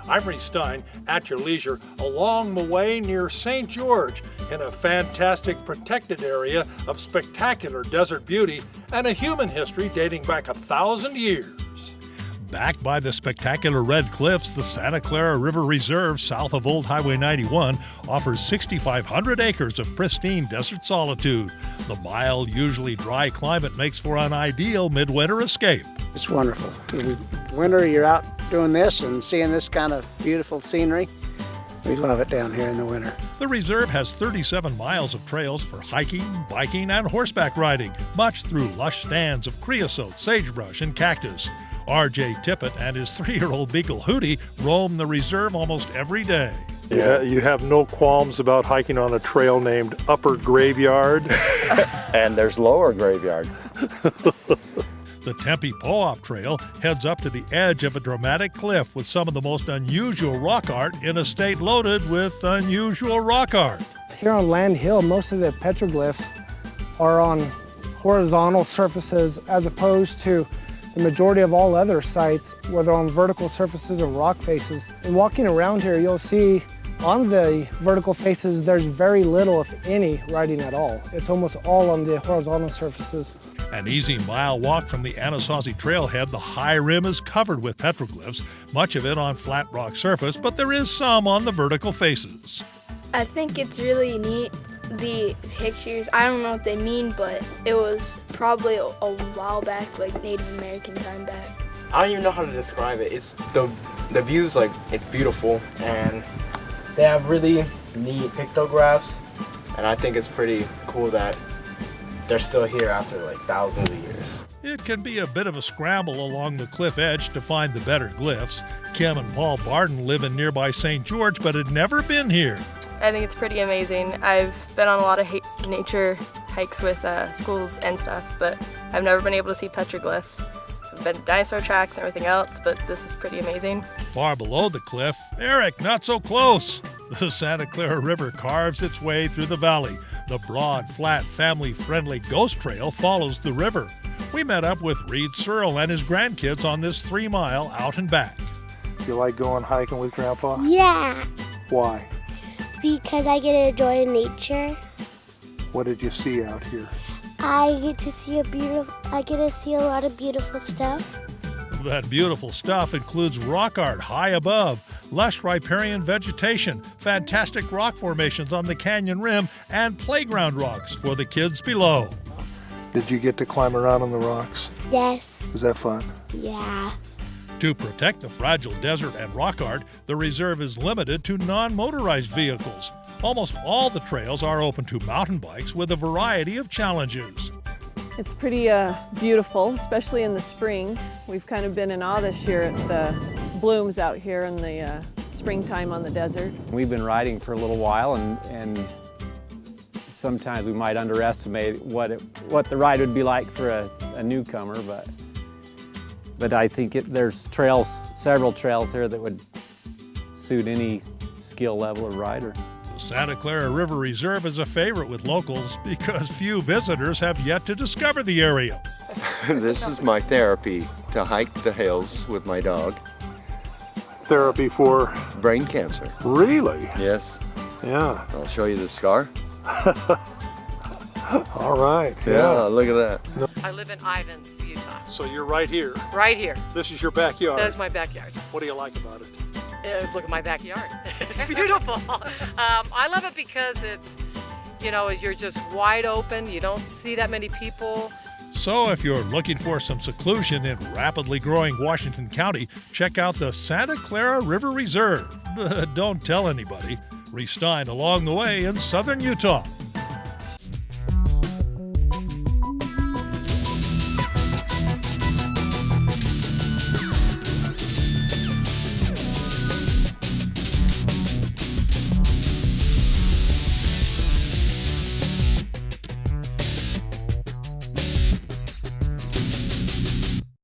I'm Reece Stein, at your leisure, along the way near St. George, in a fantastic protected area of spectacular desert beauty and a human history dating back 1,000 years. Backed by the spectacular red cliffs, the Santa Clara River Reserve south of Old Highway 91 offers 6,500 acres of pristine desert solitude. The mild, usually dry climate makes for an ideal midwinter escape. It's wonderful. In winter, you're out doing this and seeing this kind of beautiful scenery. We love it down here in the winter. The reserve has 37 miles of trails for hiking, biking, and horseback riding, much through lush stands of creosote, sagebrush, and cactus. R.J. Tippett and his 3-year-old beagle Hootie roam the reserve almost every day. Yeah, you have no qualms about hiking on a trail named Upper Graveyard. And there's Lower Graveyard. The Tempe Po-Op Trail heads up to the edge of a dramatic cliff with some of the most unusual rock art in a state loaded with unusual rock art. Here on Land Hill, most of the petroglyphs are on horizontal surfaces as opposed to the majority of all other sites where they're on vertical surfaces or rock faces. And walking around here, you'll see on the vertical faces, there's very little, if any, writing at all. It's almost all on the horizontal surfaces. An easy mile walk from the Anasazi trailhead, the high rim is covered with petroglyphs, much of it on flat rock surface, but there is some on the vertical faces. I think it's really neat. The pictures, I don't know what they mean, but it was probably a while back, like Native American time back. I don't even know how to describe it. It's the views, like, it's beautiful, and they have really neat pictographs, and I think it's pretty cool that they're still here after like thousands of years. It can be a bit of a scramble along the cliff edge to find the better glyphs. Kim and Paul Barden live in nearby St. George, but had never been here. I think it's pretty amazing. I've been on a lot of nature hikes with schools and stuff, but I've never been able to see petroglyphs. I've been to dinosaur tracks and everything else, but this is pretty amazing. Far below the cliff, Eric, not so close. The Santa Clara River carves its way through the valley. The broad, flat, family-friendly ghost trail follows the river. We met up with Reed Searle and his grandkids on this 3-mile out and back. You like going hiking with Grandpa? Yeah, Why? because I get to enjoy nature. What did you see out here? I get to see a lot of beautiful stuff. That beautiful stuff includes rock art high above, lush riparian vegetation, fantastic rock formations on the canyon rim, and playground rocks for the kids below. Did you get to climb around on the rocks? Yes. Was that fun? Yeah. To protect the fragile desert and rock art, the reserve is limited to non-motorized vehicles. Almost all the trails are open to mountain bikes with a variety of challenges. It's pretty beautiful, especially in the spring. We've kind of been in awe this year at the blooms out here in the springtime on the desert. We've been riding for a little while, and sometimes we might underestimate what the ride would be like for a newcomer, but I think there's several trails here that would suit any skill level of rider. The Santa Clara River Reserve is a favorite with locals because few visitors have yet to discover the area. This is my therapy, to hike the hills with my dog. Therapy for? Brain cancer. Really? Yes. Yeah. I'll show you the scar. All right. Yeah, look at that. I live in Ivins, Utah. So you're right here. Right here. This is your backyard. That's my backyard. What do you like about it? Look at my backyard. It's beautiful. I love it because it's, you're just wide open. You don't see that many people. So if you're looking for some seclusion in rapidly growing Washington County, check out the Santa Clara River Reserve. Don't tell anybody. Reece Stein along the way in southern Utah.